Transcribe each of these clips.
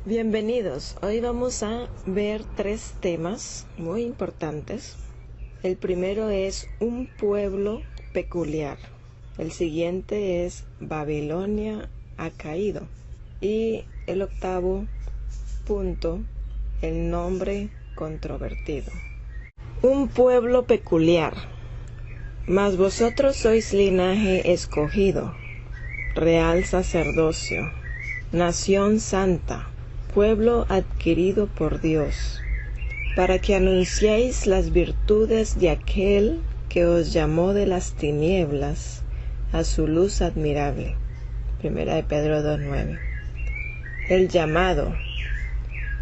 Bienvenidos. Hoy vamos a ver 3 temas muy importantes. El primero es un pueblo peculiar. El siguiente es Babilonia ha caído. Y el octavo punto, el nombre controvertido. Un pueblo peculiar. Mas vosotros sois linaje escogido, real sacerdocio, nación santa, pueblo adquirido por Dios, para que anunciéis las virtudes de aquel que os llamó de las tinieblas a su luz admirable. Primera de Pedro 2:9. El llamado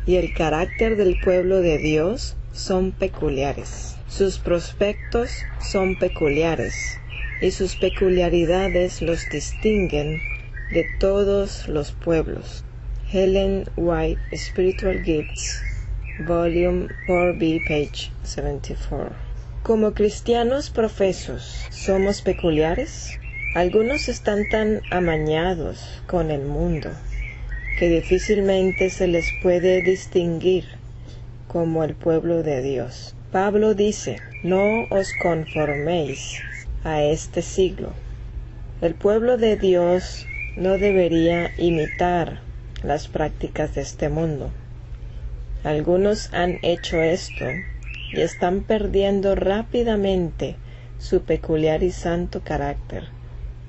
y el carácter del pueblo de Dios son peculiares. Sus prospectos son peculiares, y sus peculiaridades los distinguen de todos los pueblos. Ellen White, Spiritual Gifts, Volume 4B, page 74. Como cristianos profesos, ¿somos peculiares? Algunos están tan amañados con el mundo que difícilmente se les puede distinguir como el pueblo de Dios. Pablo dice, no os conforméis a este siglo. El pueblo de Dios no debería imitar las prácticas de este mundo. Algunos han hecho esto y están perdiendo rápidamente su peculiar y santo carácter,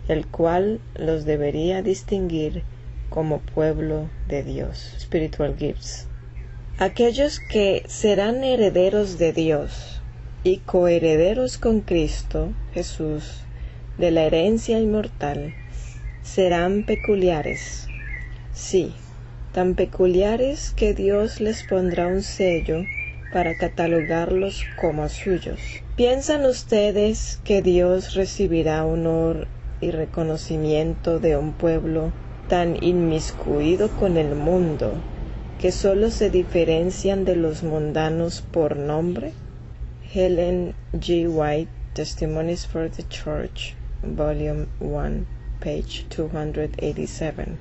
el cual los debería distinguir como pueblo de Dios. Spiritual Gifts. Aquellos que serán herederos de Dios y coherederos con Cristo Jesús de la herencia inmortal serán peculiares. Sí, tan peculiares que Dios les pondrá un sello para catalogarlos como suyos. ¿Piensan ustedes que Dios recibirá honor y reconocimiento de un pueblo tan inmiscuido con el mundo que solo se diferencian de los mundanos por nombre? Ellen G. White, Testimonies for the Church, Volume 1, page 287.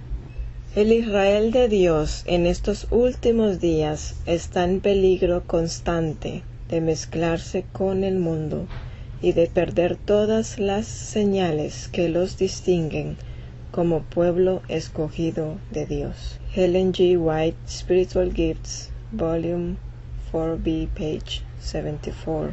El Israel de Dios en estos últimos días está en peligro constante de mezclarse con el mundo y de perder todas las señales que los distinguen como pueblo escogido de Dios. Ellen G. White, Spiritual Gifts, Volume 4B, page 74.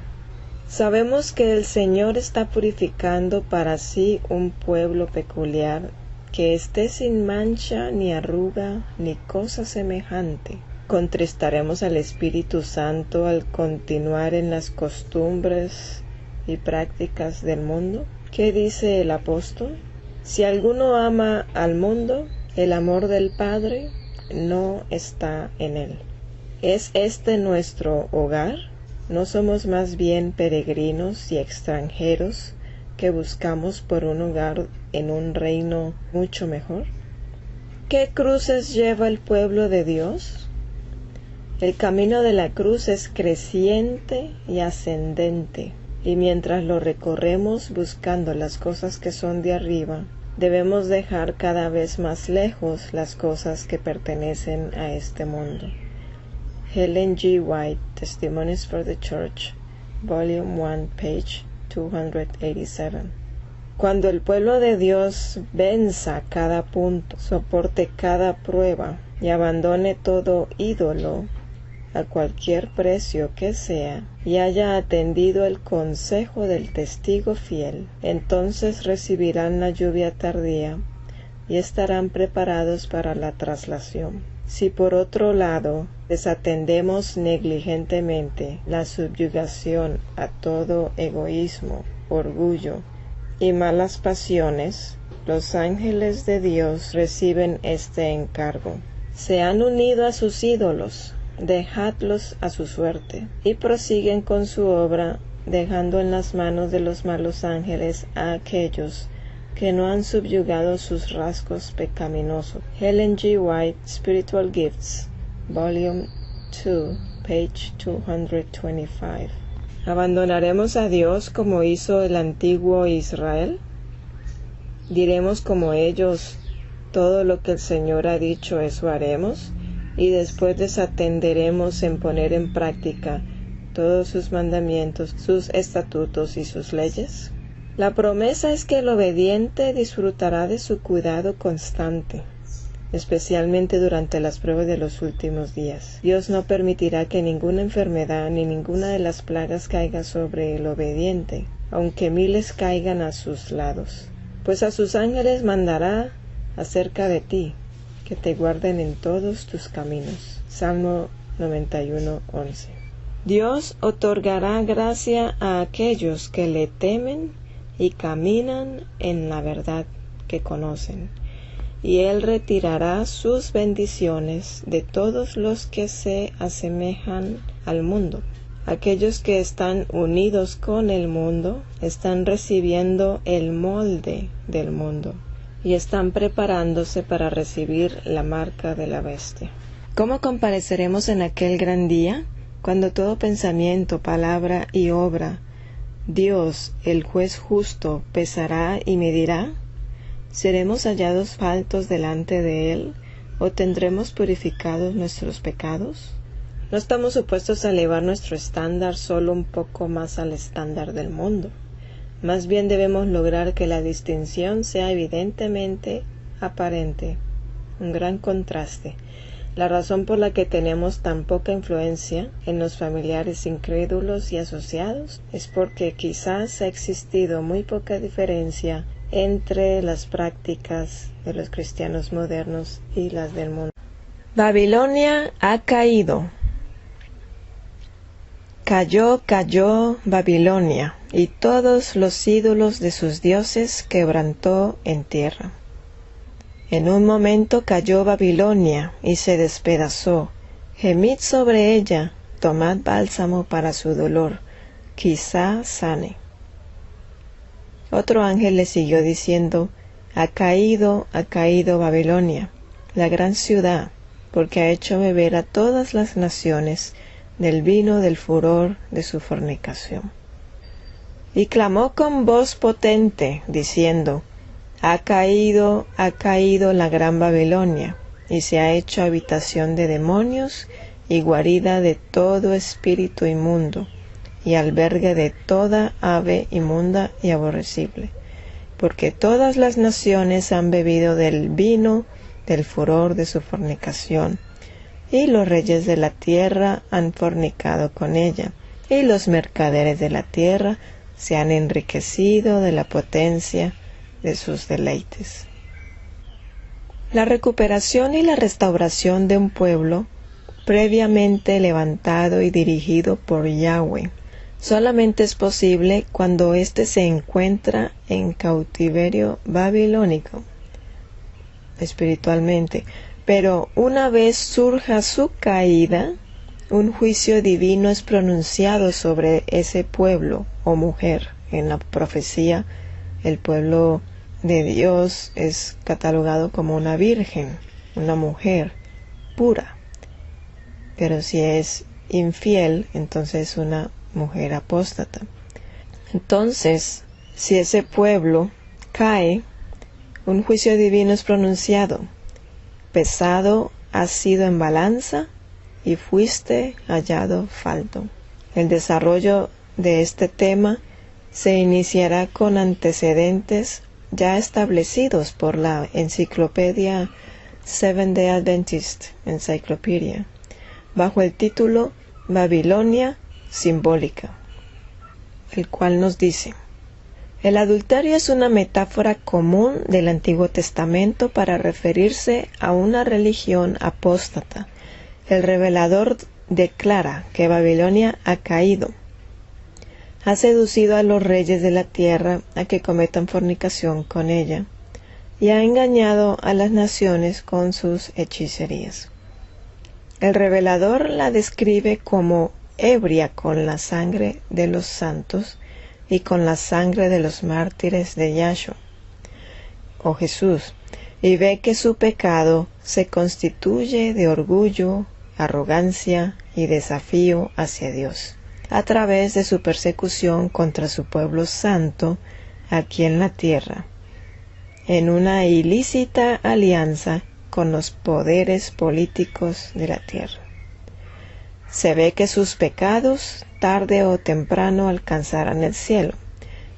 Sabemos que el Señor está purificando para sí un pueblo peculiar que esté sin mancha, ni arruga, ni cosa semejante. ¿Contristaremos al Espíritu Santo al continuar en las costumbres y prácticas del mundo? ¿Qué dice el apóstol? Si alguno ama al mundo, el amor del Padre no está en él. ¿Es este nuestro hogar? ¿No somos más bien peregrinos y extranjeros que buscamos por un hogar en un reino mucho mejor? ¿Qué cruces lleva el pueblo de Dios? El camino de la cruz es creciente y ascendente, y mientras lo recorremos buscando las cosas que son de arriba, debemos dejar cada vez más lejos las cosas que pertenecen a este mundo. Ellen G. White, Testimonies for the Church, Volume 1, page 287. Cuando el pueblo de Dios venza cada punto, soporte cada prueba y abandone todo ídolo a cualquier precio que sea, y haya atendido el consejo del testigo fiel, entonces recibirán la lluvia tardía y estarán preparados para la traslación. Si por otro lado desatendemos negligentemente la subyugación a todo egoísmo, orgullo y malas pasiones, los ángeles de Dios reciben este encargo. Se han unido a sus ídolos, dejadlos a su suerte, y prosiguen con su obra, dejando en las manos de los malos ángeles a aquellos que no han subyugado sus rasgos pecaminosos. Ellen G. White, Spiritual Gifts, Volume 2, page 225. ¿Abandonaremos a Dios como hizo el antiguo Israel? ¿Diremos como ellos, todo lo que el Señor ha dicho eso haremos, y después desatenderemos en poner en práctica todos sus mandamientos, sus estatutos y sus leyes? La promesa es que el obediente disfrutará de su cuidado constante, especialmente durante las pruebas de los últimos días. Dios no permitirá que ninguna enfermedad ni ninguna de las plagas caiga sobre el obediente, aunque miles caigan a sus lados. Pues a sus ángeles mandará acerca de ti, que te guarden en todos tus caminos. Salmo 91:11. Dios otorgará gracia a aquellos que le temen y caminan en la verdad que conocen, y Él retirará sus bendiciones de todos los que se asemejan al mundo. Aquellos que están unidos con el mundo están recibiendo el molde del mundo y están preparándose para recibir la marca de la bestia. ¿Cómo compareceremos en aquel gran día, cuando todo pensamiento, palabra y obra, Dios, el juez justo, pesará y medirá? ¿Seremos hallados faltos delante de Él, o tendremos purificados nuestros pecados? No estamos supuestos a elevar nuestro estándar solo un poco más al estándar del mundo. Más bien debemos lograr que la distinción sea evidentemente aparente, un gran contraste. La razón por la que tenemos tan poca influencia en los familiares incrédulos y asociados es porque quizás ha existido muy poca diferencia entre las prácticas de los cristianos modernos y las del mundo. Babilonia ha caído. Cayó Babilonia, y todos los ídolos de sus dioses quebrantó en tierra. En un momento cayó Babilonia y se despedazó. Gemid sobre ella, tomad bálsamo para su dolor, quizá sane. Otro ángel le siguió diciendo, ha caído Babilonia, la gran ciudad, porque ha hecho beber a todas las naciones del vino del furor de su fornicación. Y clamó con voz potente, diciendo, ha caído la gran Babilonia, y se ha hecho habitación de demonios y guarida de todo espíritu inmundo, y albergue de toda ave inmunda y aborrecible, porque todas las naciones han bebido del vino del furor de su fornicación, y los reyes de la tierra han fornicado con ella, y los mercaderes de la tierra se han enriquecido de la potencia de sus deleites. La recuperación y la restauración de un pueblo previamente levantado y dirigido por Yahweh solamente es posible cuando éste se encuentra en cautiverio babilónico espiritualmente. Pero una vez surja su caída, un juicio divino es pronunciado sobre ese pueblo o mujer. En la profecía, el pueblo de Dios es catalogado como una virgen, una mujer pura. Pero si es infiel, entonces es una mujer apóstata. Entonces, si ese pueblo cae, un juicio divino es pronunciado. Pesado has sido en balanza y fuiste hallado falto. El desarrollo de este tema se iniciará con antecedentes ya establecidos por la enciclopedia Seventh-day Adventist Encyclopedia, bajo el título Babilonia simbólica, el cual nos dice: el adulterio es una metáfora común del Antiguo Testamento para referirse a una religión apóstata. El revelador declara que Babilonia ha caído. Ha seducido a los reyes de la tierra a que cometan fornicación con ella, y ha engañado a las naciones con sus hechicerías. El revelador la describe como ebria con la sangre de los santos y con la sangre de los mártires de Yahshua, o Jesús, y ve que su pecado se constituye de orgullo, arrogancia y desafío hacia Dios, a través de su persecución contra su pueblo santo aquí en la tierra, en una ilícita alianza con los poderes políticos de la tierra. Se ve que sus pecados tarde o temprano alcanzarán el cielo,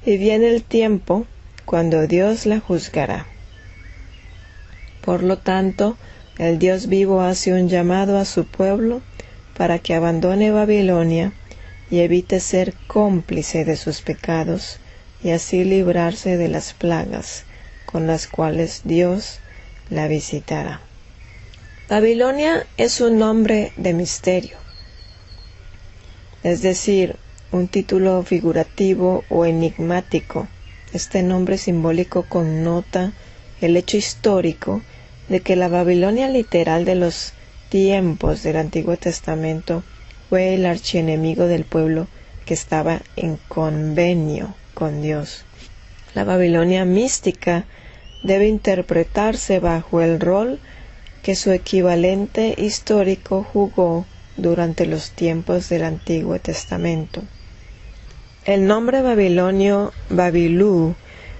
y viene el tiempo cuando Dios la juzgará. Por lo tanto, el Dios vivo hace un llamado a su pueblo para que abandone Babilonia y evite ser cómplice de sus pecados y así librarse de las plagas con las cuales Dios la visitará. Babilonia es un nombre de misterio, es decir, un título figurativo o enigmático. Este nombre simbólico connota el hecho histórico de que la Babilonia literal de los tiempos del Antiguo Testamento fue el archienemigo del pueblo que estaba en convenio con Dios. La Babilonia mística debe interpretarse bajo el rol que su equivalente histórico jugó durante los tiempos del Antiguo Testamento. El nombre babilonio Babilú,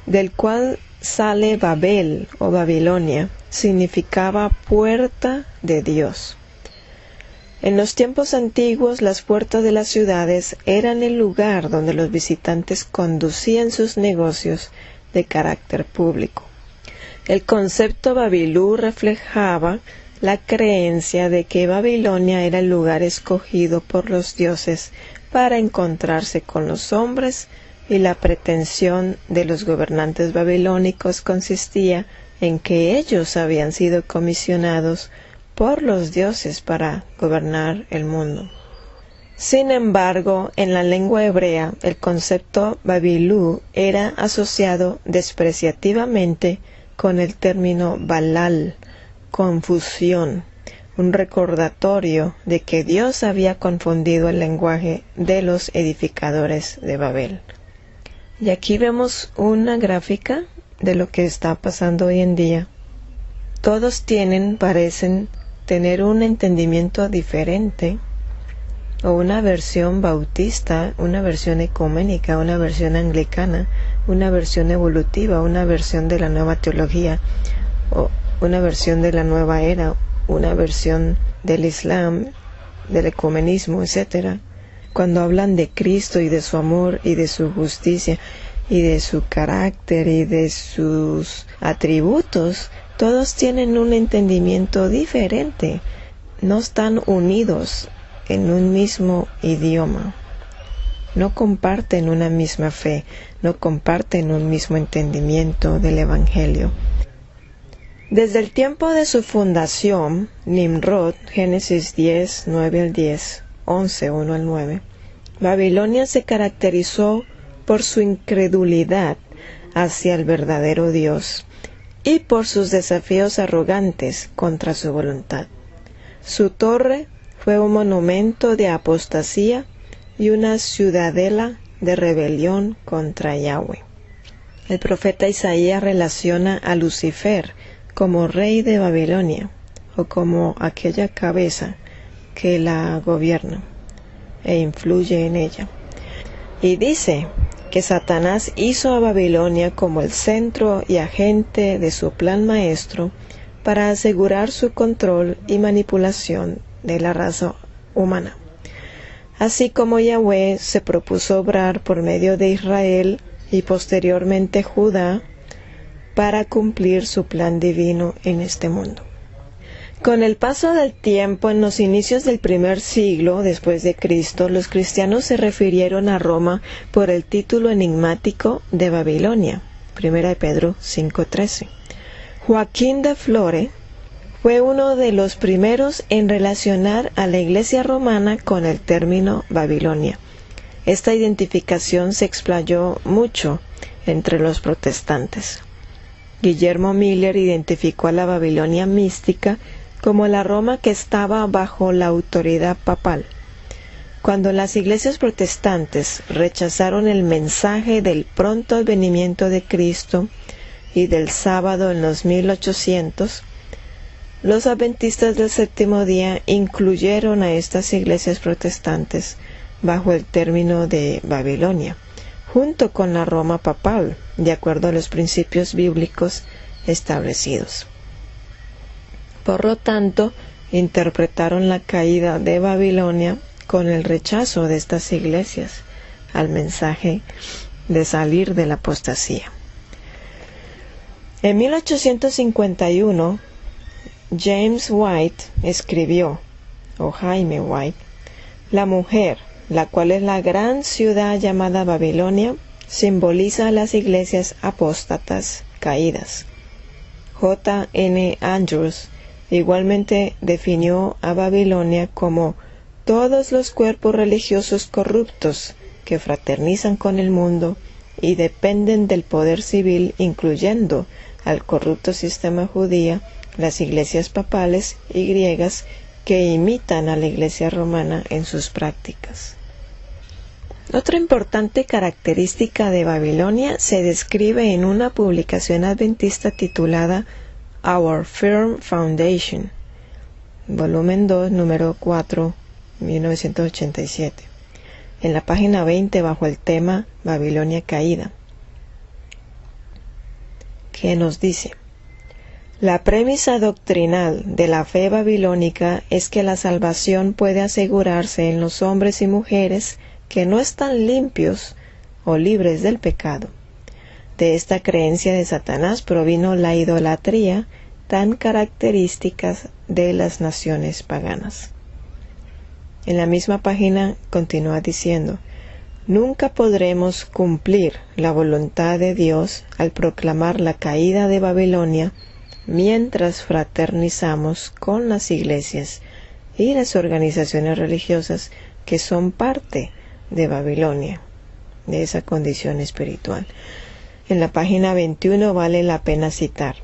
del cual sale Babel o Babilonia, significaba puerta de Dios. En los tiempos antiguos, las puertas de las ciudades eran el lugar donde los visitantes conducían sus negocios de carácter público. El concepto Babilú reflejaba la creencia de que Babilonia era el lugar escogido por los dioses para encontrarse con los hombres, y la pretensión de los gobernantes babilónicos consistía en que ellos habían sido comisionados por los dioses para gobernar el mundo. Sin embargo, en la lengua hebrea, el concepto Babilú era asociado despreciativamente con el término Balal, confusión, un recordatorio de que Dios había confundido el lenguaje de los edificadores de Babel. Y aquí vemos una gráfica de lo que está pasando hoy en día. Todos parecen tener un entendimiento diferente, o una versión bautista, una versión ecuménica, una versión anglicana, una versión evolutiva, una versión de la nueva teología, o una versión de la nueva era, una versión del Islam, del ecumenismo, etc. Cuando hablan de Cristo y de su amor y de su justicia y de su carácter y de sus atributos, todos tienen un entendimiento diferente. No están unidos en un mismo idioma. No comparten una misma fe, no comparten un mismo entendimiento del Evangelio. Desde el tiempo de su fundación, Nimrod, Génesis 10, 9 al 10, 11, 1 al 9, Babilonia se caracterizó por su incredulidad hacia el verdadero Dios y por sus desafíos arrogantes contra su voluntad. Su torre fue un monumento de apostasía y una ciudadela de rebelión contra Yahweh. El profeta Isaías relaciona a Lucifer como rey de Babilonia, o como aquella cabeza que la gobierna e influye en ella. Y dice que Satanás hizo a Babilonia como el centro y agente de su plan maestro para asegurar su control y manipulación de la raza humana. Así como Yahweh se propuso obrar por medio de Israel y posteriormente Judá para cumplir su plan divino en este mundo. Con el paso del tiempo, en los inicios del primer siglo después de Cristo, los cristianos se refirieron a Roma por el título enigmático de Babilonia, 1 Pedro 5:13. Joaquín de Flore fue uno de los primeros en relacionar a la Iglesia romana con el término Babilonia. Esta identificación se explayó mucho entre los protestantes. Guillermo Miller identificó a la Babilonia mística como la Roma que estaba bajo la autoridad papal. Cuando las iglesias protestantes rechazaron el mensaje del pronto advenimiento de Cristo y del sábado en los 1800, los adventistas del séptimo día incluyeron a estas iglesias protestantes bajo el término de Babilonia, junto con la Roma papal, de acuerdo a los principios bíblicos establecidos. Por lo tanto, interpretaron la caída de Babilonia con el rechazo de estas iglesias al mensaje de salir de la apostasía. En 1851, James White escribió, o Jaime White, la mujer, la cual es la gran ciudad llamada Babilonia, simboliza a las iglesias apóstatas caídas. J. N. Andrews igualmente definió a Babilonia como todos los cuerpos religiosos corruptos que fraternizan con el mundo y dependen del poder civil, incluyendo al corrupto sistema judío, las iglesias papales y griegas que imitan a la iglesia romana en sus prácticas. Otra importante característica de Babilonia se describe en una publicación adventista titulada Our Firm Foundation, volumen 2, número 4, 1987, en la página 20 bajo el tema Babilonia caída, que nos dice: la premisa doctrinal de la fe babilónica es que la salvación puede asegurarse en los hombres y mujeres que no están limpios o libres del pecado. De esta creencia de Satanás provino la idolatría tan característica de las naciones paganas. En la misma página continúa diciendo: nunca podremos cumplir la voluntad de Dios al proclamar la caída de Babilonia mientras fraternizamos con las iglesias y las organizaciones religiosas que son parte de Babilonia, de esa condición espiritual. En la página 21 vale la pena citar: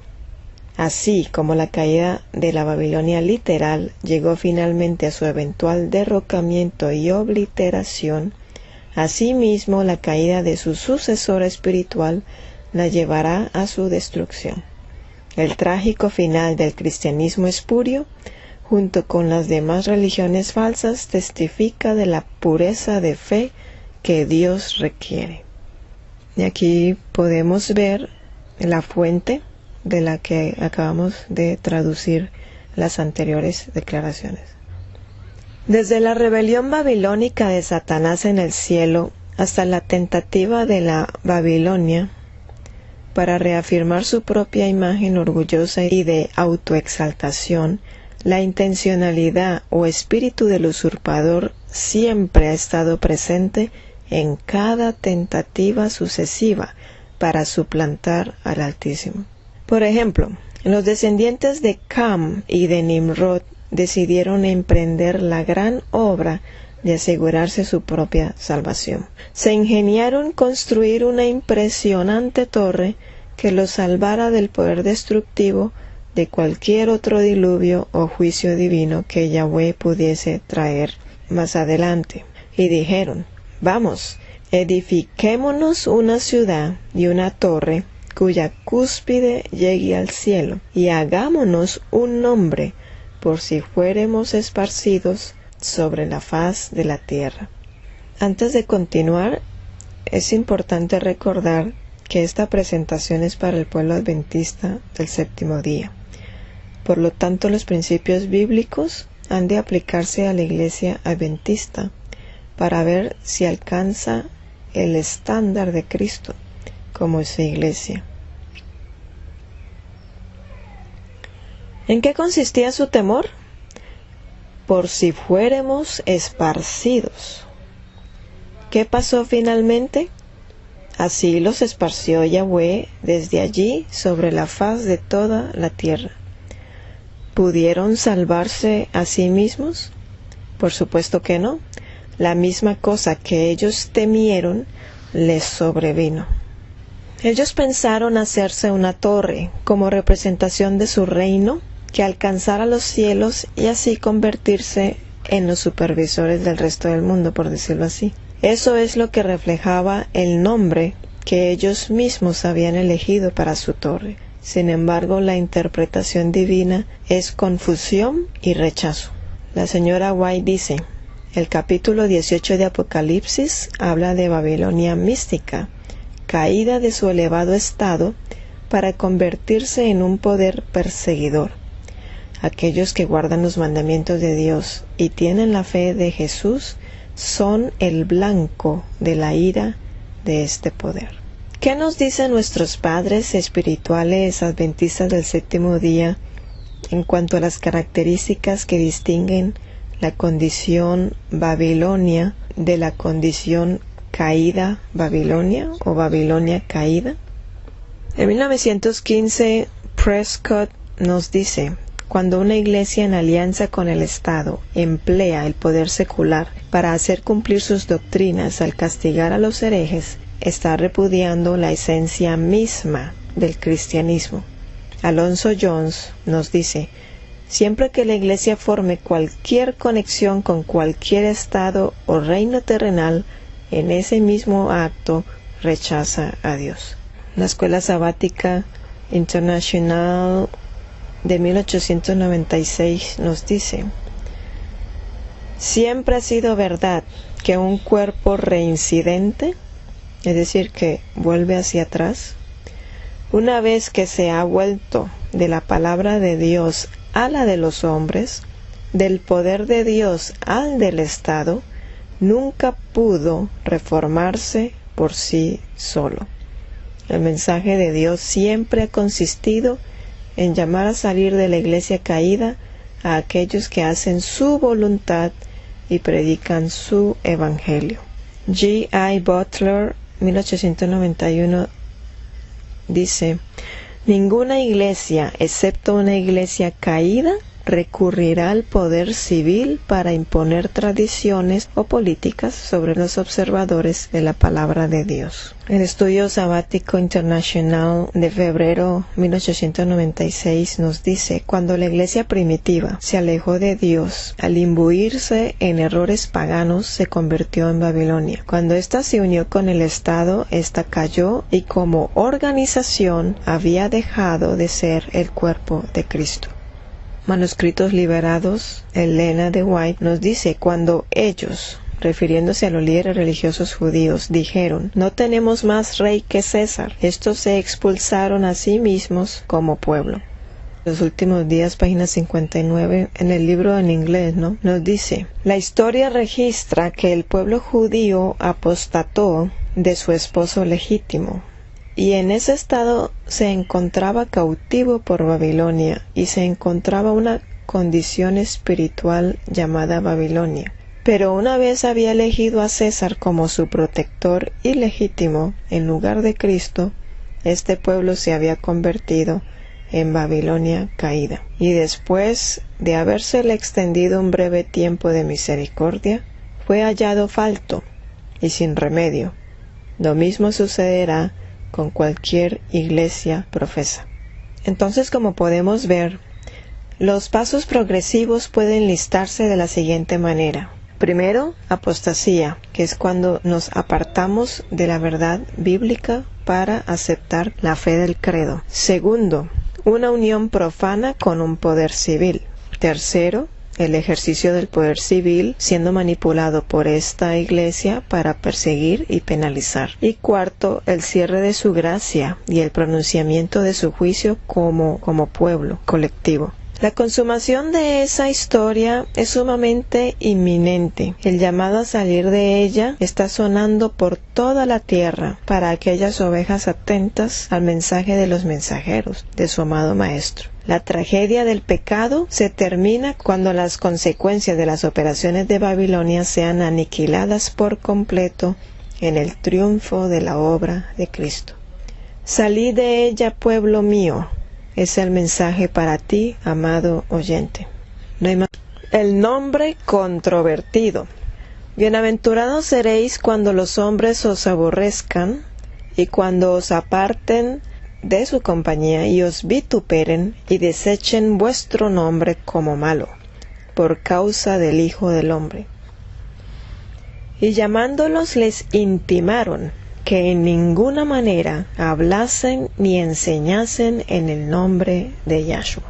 así como la caída de la Babilonia literal llegó finalmente a su eventual derrocamiento y obliteración, asimismo la caída de su sucesora espiritual la llevará a su destrucción. El trágico final del cristianismo espurio, junto con las demás religiones falsas, testifica de la pureza de fe que Dios requiere. Y aquí podemos ver la fuente de la que acabamos de traducir las anteriores declaraciones. Desde la rebelión babilónica de Satanás en el cielo hasta la tentativa de la Babilonia para reafirmar su propia imagen orgullosa y de autoexaltación, la intencionalidad o espíritu del usurpador siempre ha estado presente en cada tentativa sucesiva para suplantar al Altísimo. Por ejemplo, los descendientes de Cam y de Nimrod decidieron emprender la gran obra de asegurarse su propia salvación. Se ingeniaron construir una impresionante torre que los salvara del poder destructivo de cualquier otro diluvio o juicio divino que Yahweh pudiese traer más adelante. Y dijeron: vamos, edifiquémonos una ciudad y una torre cuya cúspide llegue al cielo, y hagámonos un nombre por si fuéremos esparcidos sobre la faz de la tierra. Antes de continuar, es importante recordar que esta presentación es para el pueblo adventista del séptimo día. Por lo tanto, los principios bíblicos han de aplicarse a la iglesia adventista para ver si alcanza el estándar de Cristo como su iglesia. ¿En qué consistía su temor? Por si fuéramos esparcidos. ¿Qué pasó finalmente? Así los esparció Yahweh desde allí sobre la faz de toda la tierra. ¿Pudieron salvarse a sí mismos? Por supuesto que no. La misma cosa que ellos temieron les sobrevino. Ellos pensaron hacerse una torre como representación de su reino que alcanzara los cielos y así convertirse en los supervisores del resto del mundo, por decirlo así. Eso es lo que reflejaba el nombre que ellos mismos habían elegido para su torre. Sin embargo, la interpretación divina es confusión y rechazo. La señora White dice: el capítulo 18 de Apocalipsis habla de Babilonia mística, caída de su elevado estado para convertirse en un poder perseguidor. aquellos que guardan los mandamientos de Dios y tienen la fe de Jesús, son el blanco de la ira de este poder. ¿Qué nos dicen nuestros padres espirituales adventistas del séptimo día en cuanto a las características que distinguen la condición Babilonia de la condición caída Babilonia o Babilonia caída? En 1915, Prescott nos dice: cuando una iglesia en alianza con el Estado emplea el poder secular para hacer cumplir sus doctrinas al castigar a los herejes, está repudiando la esencia misma del cristianismo. Alonso Jones nos dice: siempre que la iglesia forme cualquier conexión con cualquier estado o reino terrenal, en ese mismo acto rechaza a Dios. La Escuela Sabática Internacional de 1896 nos dice: siempre ha sido verdad que un cuerpo reincidente, es decir, que vuelve hacia atrás, una vez que se ha vuelto de la palabra de Dios a la de los hombres, del poder de Dios al del Estado, nunca pudo reformarse por sí solo. El mensaje de Dios siempre ha consistido en llamar a salir de la iglesia caída a aquellos que hacen su voluntad y predican su evangelio. G. I. Butler, 1891, dice: ninguna iglesia, excepto una iglesia caída, recurrirá al poder civil para imponer tradiciones o políticas sobre los observadores de la palabra de Dios. El Estudio Sabático Internacional de febrero 1896 nos dice: cuando la iglesia primitiva se alejó de Dios, al imbuirse en errores paganos, se convirtió en Babilonia. Cuando ésta se unió con el Estado, ésta cayó y como organización había dejado de ser el cuerpo de Cristo. Manuscritos Liberados, Elena de White, nos dice: cuando ellos, refiriéndose a los líderes religiosos judíos, dijeron: no tenemos más rey que César, estos se expulsaron a sí mismos como pueblo. Los últimos días, página 59, en el libro en inglés, nos dice: la historia registra que el pueblo judío apostató de su esposo legítimo, y en ese estado se encontraba cautivo por Babilonia, y se encontraba una condición espiritual llamada Babilonia. Pero una vez había elegido a César como su protector ilegítimo en lugar de Cristo, este pueblo se había convertido en Babilonia caída. Y después de habérsele extendido un breve tiempo de misericordia, fue hallado falto y sin remedio. Lo mismo sucederá con cualquier iglesia profesa. Entonces, como podemos ver, los pasos progresivos pueden listarse de la siguiente manera. Primero, apostasía, que es cuando nos apartamos de la verdad bíblica para aceptar la fe del credo. Segundo, una unión profana con un poder civil. Tercero, el ejercicio del poder civil siendo manipulado por esta iglesia para perseguir y penalizar. Y cuarto, el cierre de su gracia y el pronunciamiento de su juicio como pueblo colectivo. La consumación de esa historia es sumamente inminente. El llamado a salir de ella está sonando por toda la tierra para aquellas ovejas atentas al mensaje de los mensajeros, de su amado Maestro. La tragedia del pecado se termina cuando las consecuencias de las operaciones de Babilonia sean aniquiladas por completo en el triunfo de la obra de Cristo. Salid de ella, pueblo mío, es el mensaje para ti, amado oyente. No hay más. El nombre controvertido. Bienaventurados seréis cuando los hombres os aborrezcan y cuando os aparten de su compañía y os vituperen y desechen vuestro nombre como malo, por causa del Hijo del Hombre. Y llamándolos les intimaron que en ninguna manera hablasen ni enseñasen en el nombre de Yahshua.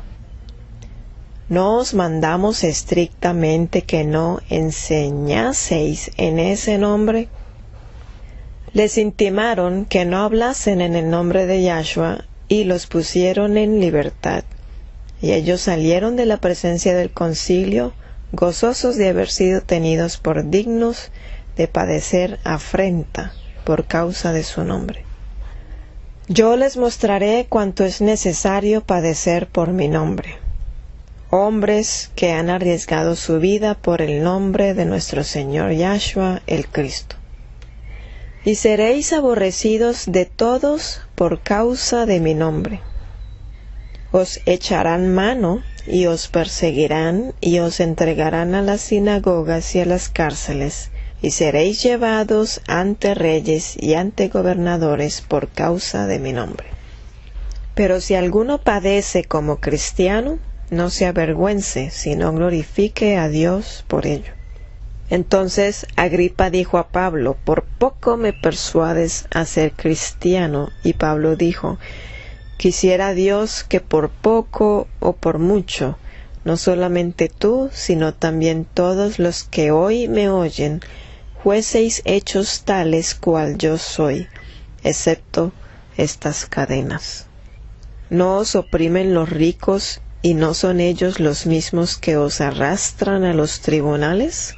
¿No os mandamos estrictamente que no enseñaseis en ese nombre? Les intimaron que no hablasen en el nombre de Yahshua y los pusieron en libertad. Y ellos salieron de la presencia del concilio, gozosos de haber sido tenidos por dignos de padecer afrenta por causa de su nombre. Yo les mostraré cuánto es necesario padecer por mi nombre. Hombres que han arriesgado su vida por el nombre de nuestro Señor Yahshua el Cristo. Y seréis aborrecidos de todos por causa de mi nombre. Os echarán mano y os perseguirán y os entregarán a las sinagogas y a las cárceles, y seréis llevados ante reyes y ante gobernadores por causa de mi nombre. Pero si alguno padece como cristiano, no se avergüence, sino glorifique a Dios por ello. Entonces Agripa dijo a Pablo, por poco me persuades a ser cristiano. Y Pablo dijo, quisiera Dios que por poco o por mucho, no solamente tú, sino también todos los que hoy me oyen, fueseis hechos tales cual yo soy, excepto estas cadenas. ¿No os oprimen los ricos y no son ellos los mismos que os arrastran a los tribunales?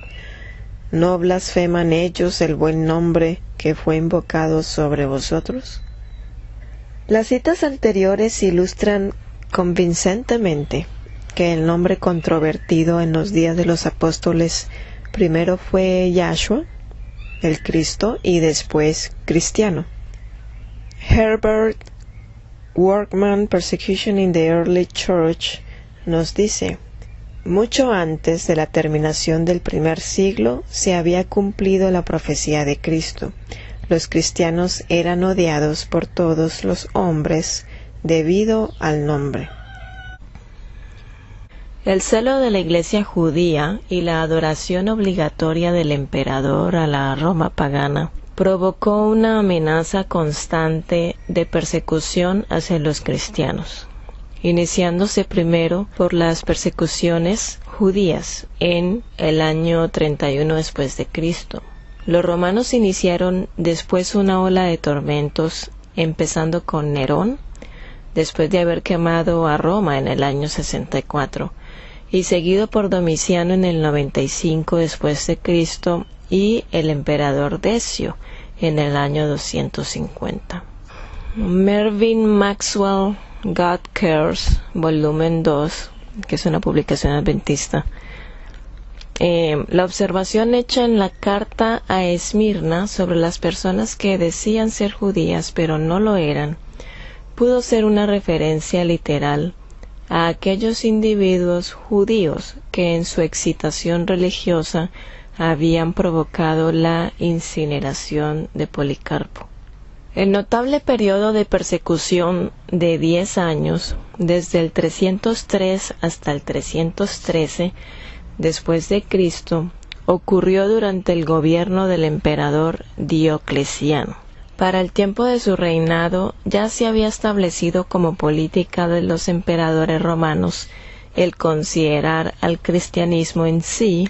¿No blasfeman ellos el buen nombre que fue invocado sobre vosotros? Las citas anteriores ilustran convincentemente que el nombre controvertido en los días de los apóstoles primero fue Yahshua, el Cristo, y después cristiano. Herbert Workman, Persecution in the Early Church, nos dice, mucho antes de la terminación del primer siglo se había cumplido la profecía de Cristo. Los cristianos eran odiados por todos los hombres debido al nombre. El celo de la Iglesia judía y la adoración obligatoria del emperador a la Roma pagana provocó una amenaza constante de persecución hacia los cristianos, iniciándose primero por las persecuciones judías en el año 31 después de Cristo. Los romanos iniciaron después una ola de tormentos, empezando con Nerón, después de haber quemado a Roma en el año 64, y seguido por Domiciano en el 95 después de Cristo y el emperador Decio en el año 250. Mervyn Maxwell, God Cares, volumen 2, que es una publicación adventista. La observación hecha en la carta a Esmirna sobre las personas que decían ser judías pero no lo eran, pudo ser una referencia literal a aquellos individuos judíos que en su excitación religiosa habían provocado la incineración de Policarpo. El notable periodo de persecución de 10 años, desde el 303 hasta el 313 después de Cristo, ocurrió durante el gobierno del emperador Diocleciano. Para el tiempo de su reinado ya se había establecido como política de los emperadores romanos el considerar al cristianismo en sí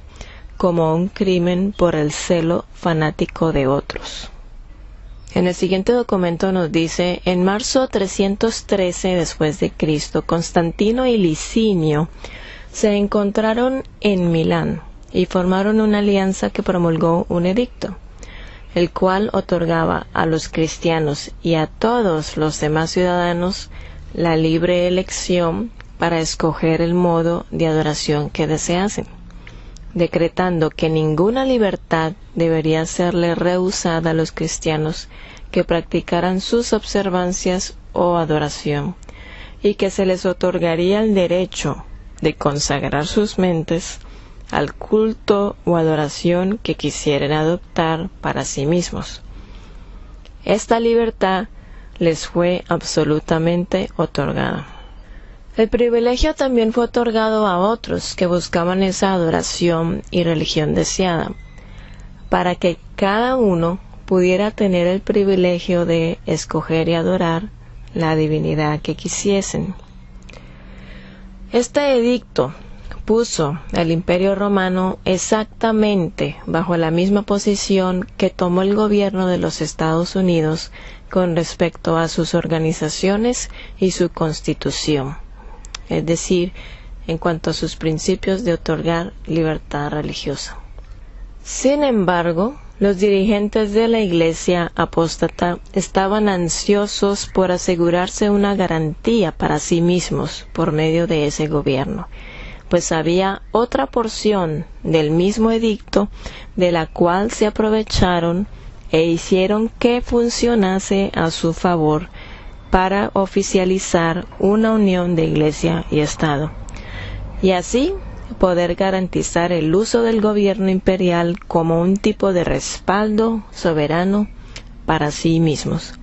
como un crimen por el celo fanático de otros. En el siguiente documento nos dice, en marzo 313 después de Cristo, Constantino y Licinio se encontraron en Milán y formaron una alianza que promulgó un edicto, el cual otorgaba a los cristianos y a todos los demás ciudadanos la libre elección para escoger el modo de adoración que deseasen, decretando que ninguna libertad debería serle rehusada a los cristianos que practicaran sus observancias o adoración, y que se les otorgaría el derecho de consagrar sus mentes al culto o adoración que quisieran adoptar para sí mismos. Esta libertad les fue absolutamente otorgada. El privilegio también fue otorgado a otros que buscaban esa adoración y religión deseada, para que cada uno pudiera tener el privilegio de escoger y adorar la divinidad que quisiesen. Este edicto puso al Imperio Romano exactamente bajo la misma posición que tomó el gobierno de los Estados Unidos con respecto a sus organizaciones y su constitución. es decir, en cuanto a sus principios de otorgar libertad religiosa. Sin embargo, los dirigentes de la Iglesia apóstata estaban ansiosos por asegurarse una garantía para sí mismos por medio de ese gobierno, pues había otra porción del mismo edicto de la cual se aprovecharon e hicieron que funcionase a su favor para oficializar una unión de Iglesia y Estado, y así poder garantizar el uso del gobierno imperial como un tipo de respaldo soberano para sí mismos.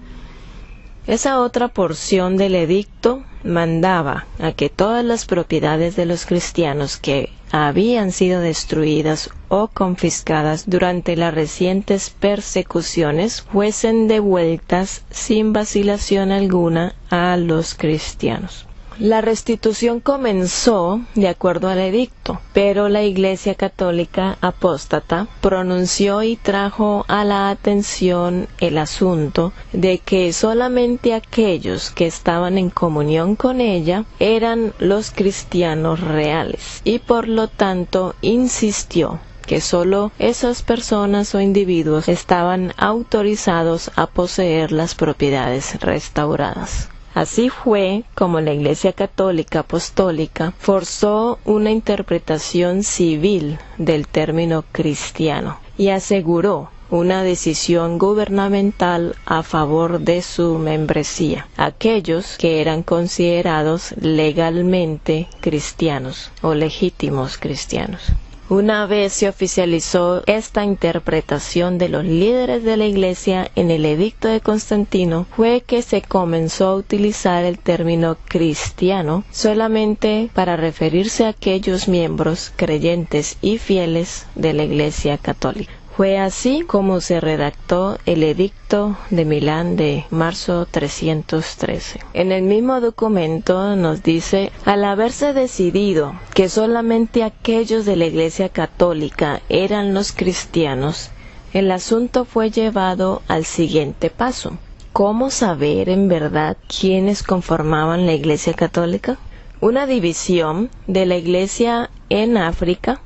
Esa otra porción del edicto mandaba a que todas las propiedades de los cristianos que habían sido destruidas o confiscadas durante las recientes persecuciones fuesen devueltas sin vacilación alguna a los cristianos. La restitución comenzó de acuerdo al edicto, pero la Iglesia Católica apóstata pronunció y trajo a la atención el asunto de que solamente aquellos que estaban en comunión con ella eran los cristianos reales, y por lo tanto insistió que solo esas personas o individuos estaban autorizados a poseer las propiedades restauradas. Así fue como la Iglesia Católica Apostólica forzó una interpretación civil del término cristiano y aseguró una decisión gubernamental a favor de su membresía, aquellos que eran considerados legalmente cristianos o legítimos cristianos. Una vez se oficializó esta interpretación de los líderes de la Iglesia en el edicto de Constantino, fue que se comenzó a utilizar el término cristiano solamente para referirse a aquellos miembros creyentes y fieles de la Iglesia Católica. Fue así como se redactó el Edicto de Milán de marzo 313. En el mismo documento nos dice: al haberse decidido que solamente aquellos de la Iglesia Católica eran los cristianos, el asunto fue llevado al siguiente paso. ¿Cómo saber en verdad quiénes conformaban la Iglesia Católica? Una división de la Iglesia en África,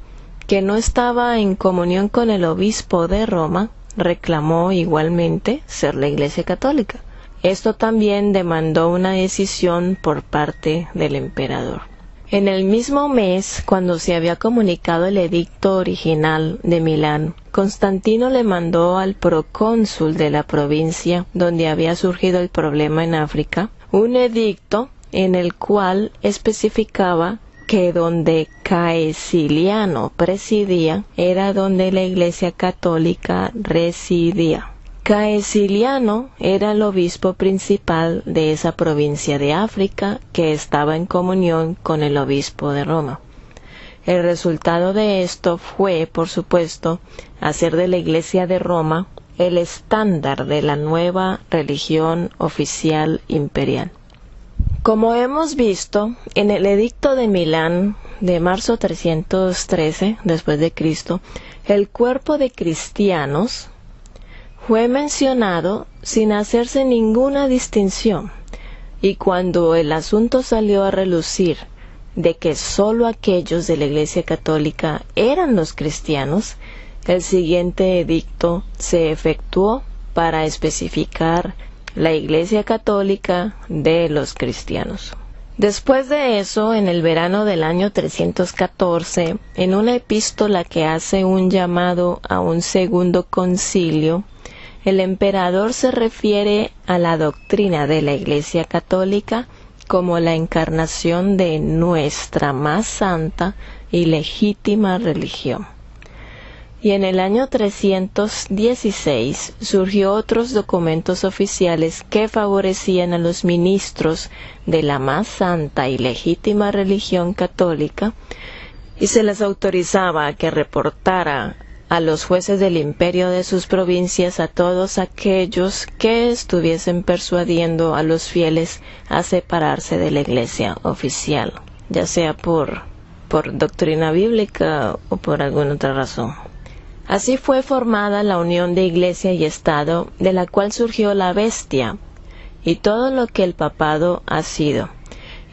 que no estaba en comunión con el obispo de Roma, reclamó igualmente ser la Iglesia Católica. Esto también demandó una decisión por parte del emperador. En el mismo mes, cuando se había comunicado el edicto original de Milán, Constantino le mandó al procónsul de la provincia donde había surgido el problema en África un edicto en el cual especificaba que donde Caeciliano presidía era donde la Iglesia Católica residía. Caeciliano era el obispo principal de esa provincia de África que estaba en comunión con el obispo de Roma. El resultado de esto fue, por supuesto, hacer de la Iglesia de Roma el estándar de la nueva religión oficial imperial. Como hemos visto, en el Edicto de Milán de marzo 313 después de Cristo, el cuerpo de cristianos fue mencionado sin hacerse ninguna distinción, y cuando el asunto salió a relucir de que sólo aquellos de la Iglesia Católica eran los cristianos, el siguiente edicto se efectuó para especificar la Iglesia Católica de los cristianos. Después de eso, en el verano del año 314, en una epístola que hace un llamado a un segundo concilio, el emperador se refiere a la doctrina de la Iglesia Católica como la encarnación de nuestra más santa y legítima religión. Y en el año 316 surgió otros documentos oficiales que favorecían a los ministros de la más santa y legítima religión católica, y se les autorizaba a que reportara a los jueces del imperio de sus provincias a todos aquellos que estuviesen persuadiendo a los fieles a separarse de la Iglesia oficial, ya sea por doctrina bíblica o por alguna otra razón. Así fue formada la unión de Iglesia y Estado, de la cual surgió la bestia y todo lo que el papado ha sido,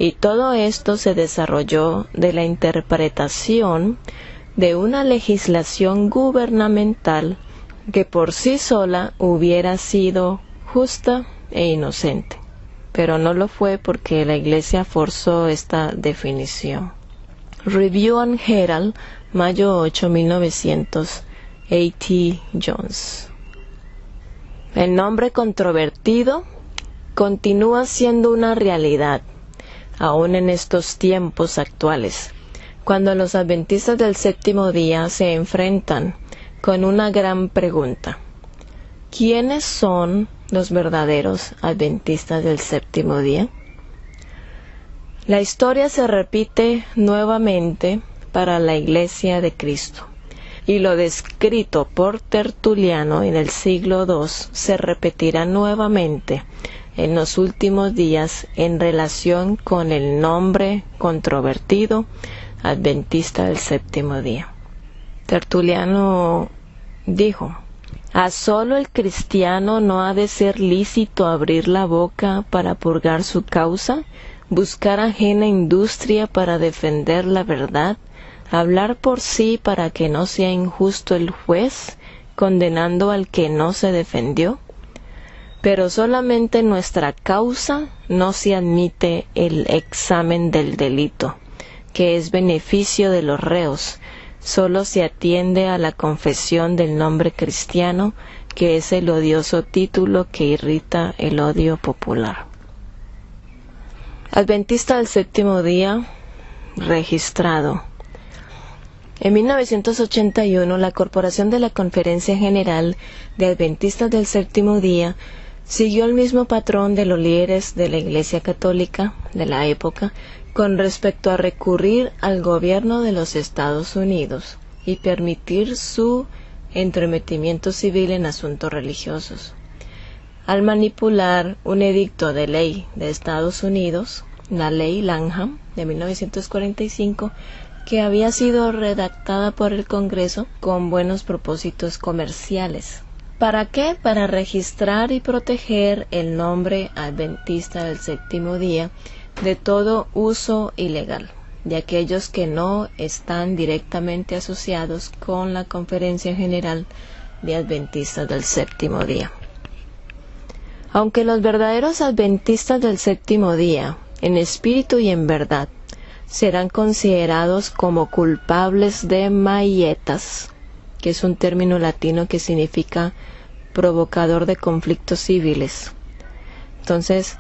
Y todo esto se desarrolló de la interpretación de una legislación gubernamental que por sí sola hubiera sido justa e inocente, pero no lo fue porque la Iglesia forzó esta definición. Review and Herald, mayo 8, 1900, A.T. Jones. El nombre controvertido continúa siendo una realidad, aún en estos tiempos actuales, cuando los adventistas del séptimo día se enfrentan con una gran pregunta. ¿Quiénes son los verdaderos adventistas del séptimo día? La historia se repite nuevamente para la Iglesia de Cristo, y lo descrito por Tertuliano en el siglo II se repetirá nuevamente en los últimos días en relación con el nombre controvertido adventista del séptimo día. Tertuliano dijo: ¿a solo el cristiano no ha de ser lícito abrir la boca para purgar su causa, buscar ajena industria para defender la verdad, hablar por sí para que no sea injusto el juez, condenando al que no se defendió? Pero solamente en nuestra causa no se admite el examen del delito, que es beneficio de los reos. Solo se atiende a la confesión del nombre cristiano, que es el odioso título que irrita el odio popular. Adventista del séptimo día registrado. En 1981, la Corporación de la Conferencia General de Adventistas del Séptimo Día siguió el mismo patrón de los líderes de la Iglesia Católica de la época con respecto a recurrir al gobierno de los Estados Unidos y permitir su entremetimiento civil en asuntos religiosos. Al manipular un edicto de ley de Estados Unidos, la Ley Lanham de 1945, que había sido redactada por el Congreso con buenos propósitos comerciales. ¿Para qué? Para registrar y proteger el nombre adventista del séptimo día de todo uso ilegal de aquellos que no están directamente asociados con la Conferencia General de Adventistas del Séptimo Día. Aunque los verdaderos adventistas del séptimo día, en espíritu y en verdad, serán considerados como culpables de maietas, que es un término latino que significa provocador de conflictos civiles. Entonces,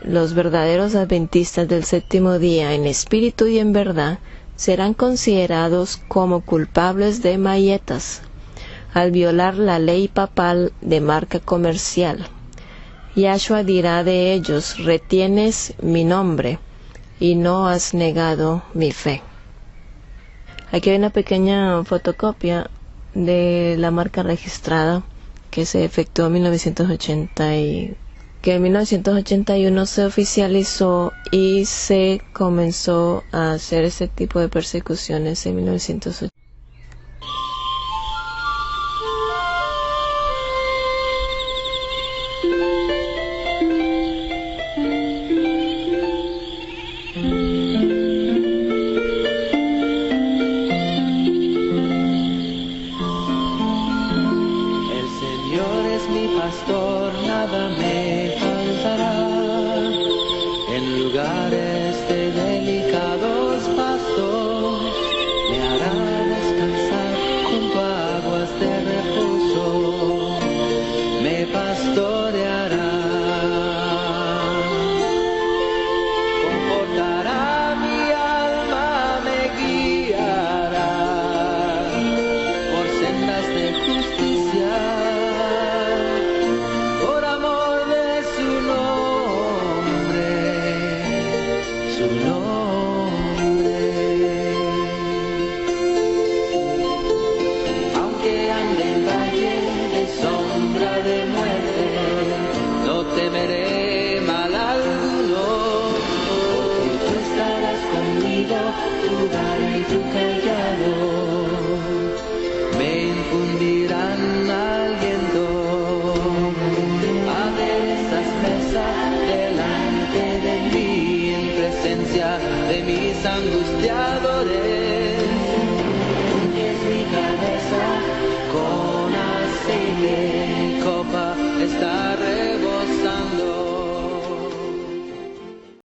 los verdaderos adventistas del séptimo día, en espíritu y en verdad, serán considerados como culpables de maietas, al violar la ley papal de marca comercial. Yahshua dirá de ellos: retienes mi nombre y no has negado mi fe. Aquí hay una pequeña fotocopia de la marca registrada que se efectuó en 1980 y que en 1981 se oficializó y se comenzó a hacer este tipo de persecuciones en 1980. Pastor, nada me faltará. En lugares de delicados pastos me hará descansar junto a aguas de reposo, me pastoreará, confortará mi alma, me guiará por sendas de justicia. Temeré mal alguno, porque tú estarás conmigo, tu vara y tu callado